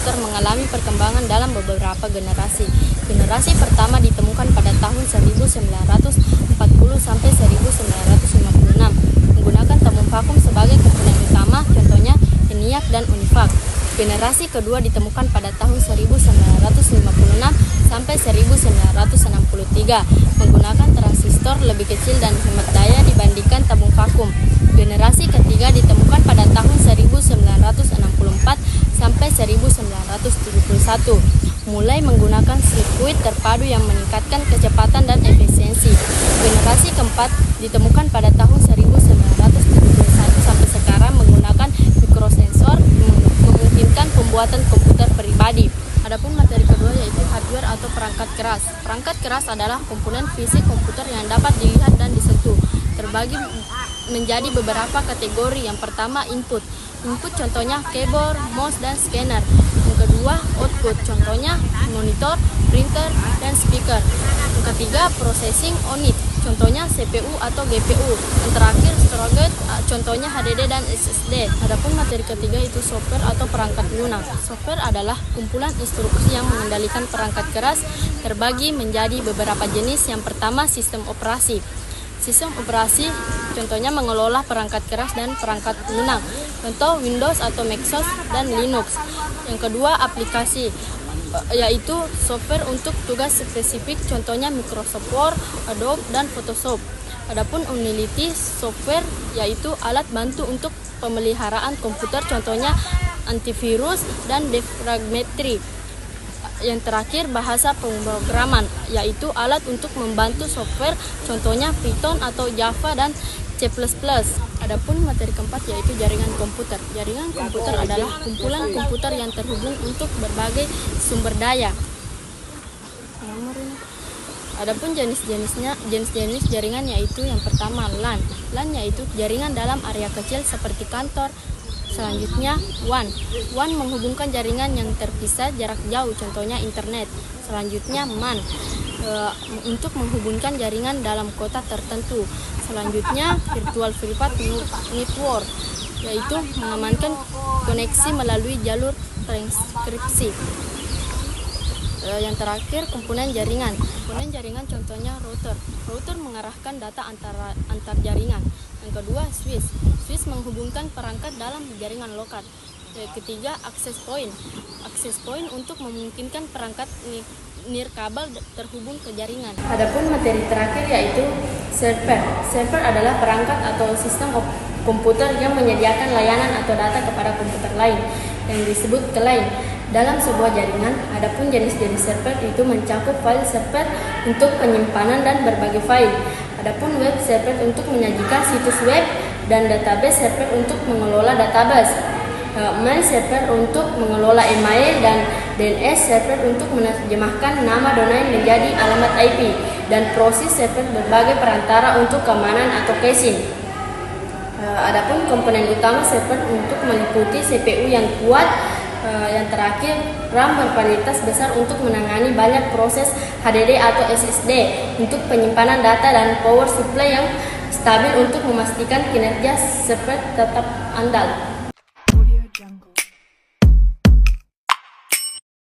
komputer mengalami perkembangan dalam beberapa generasi. Generasi pertama ditemukan pada tahun 1940 sampai 1956 menggunakan tabung vakum sebagai komponen utama, contohnya ENIAC dan UNIVAC. Generasi kedua ditemukan pada tahun 1956 sampai 1963 menggunakan transistor lebih kecil dan hemat daya dibandingkan tabung vakum. Generasi ketiga ditemukan pada tahun 1964 sampai 1971, mulai menggunakan sirkuit terpadu yang meningkatkan kecepatan dan efisiensi. Generasi keempat ditemukan pada tahun 1971 sampai sekarang menggunakan mikrosensor memungkinkan pembuatan komputer pribadi. Adapun materi kedua yaitu hardware atau perangkat keras. Perangkat keras adalah komponen fisik komputer yang dapat dilihat dan disentuh. Terbagi menjadi beberapa kategori. Yang pertama input. Input contohnya keyboard, mouse, dan scanner. Yang kedua output, contohnya monitor, printer, dan speaker. Yang ketiga processing unit, contohnya CPU atau GPU. Yang terakhir storage, contohnya HDD dan SSD. Adapun materi ketiga itu software atau perangkat lunak. Software adalah kumpulan instruksi yang mengendalikan perangkat keras, terbagi menjadi beberapa jenis. Yang pertama sistem operasi. Sistem operasi contohnya mengelola perangkat keras dan perangkat lunak, contoh Windows atau Macintosh dan Linux. Yang kedua aplikasi, yaitu software untuk tugas spesifik, contohnya Microsoft Word, Adobe, dan Photoshop. Adapun utility software yaitu alat bantu untuk pemeliharaan komputer, contohnya antivirus dan defragmentary. Yang terakhir bahasa pemrograman, yaitu alat untuk membantu software, contohnya Python atau Java dan C++. Adapun materi keempat yaitu jaringan komputer. Jaringan komputer adalah kumpulan komputer yang terhubung untuk berbagai sumber daya. Adapun jenis jaringan yaitu yang pertama LAN. LAN yaitu jaringan dalam area kecil seperti kantor. Selanjutnya WAN. WAN menghubungkan jaringan yang terpisah jarak jauh, contohnya internet. Selanjutnya MAN untuk menghubungkan jaringan dalam kota tertentu. Selanjutnya virtual private network, yaitu mengamankan koneksi melalui jalur transkripsi. Yang terakhir komponen jaringan. Komponen jaringan contohnya router. Router mengarahkan data antar jaringan. Yang kedua switch. Switch menghubungkan perangkat dalam jaringan lokal. Yang ketiga access point. Access point untuk memungkinkan perangkat nirkabel terhubung ke jaringan. Adapun materi terakhir yaitu server. Server adalah perangkat atau sistem komputer yang menyediakan layanan atau data kepada komputer lain yang disebut client dalam sebuah jaringan. Adapun jenis-jenis server itu mencakup file server untuk penyimpanan dan berbagai file. Adapun web server untuk menyajikan situs web dan database server untuk mengelola database. Mail server untuk mengelola email dan DNS server untuk menerjemahkan nama domain menjadi alamat IP, dan proxy server berbagai perantara untuk keamanan atau caching. Adapun komponen utama server untuk meliputi CPU yang kuat. Yang terakhir RAM berkualitas besar untuk menangani banyak proses, HDD atau SSD untuk penyimpanan data, dan power supply yang stabil untuk memastikan kinerja server tetap andal.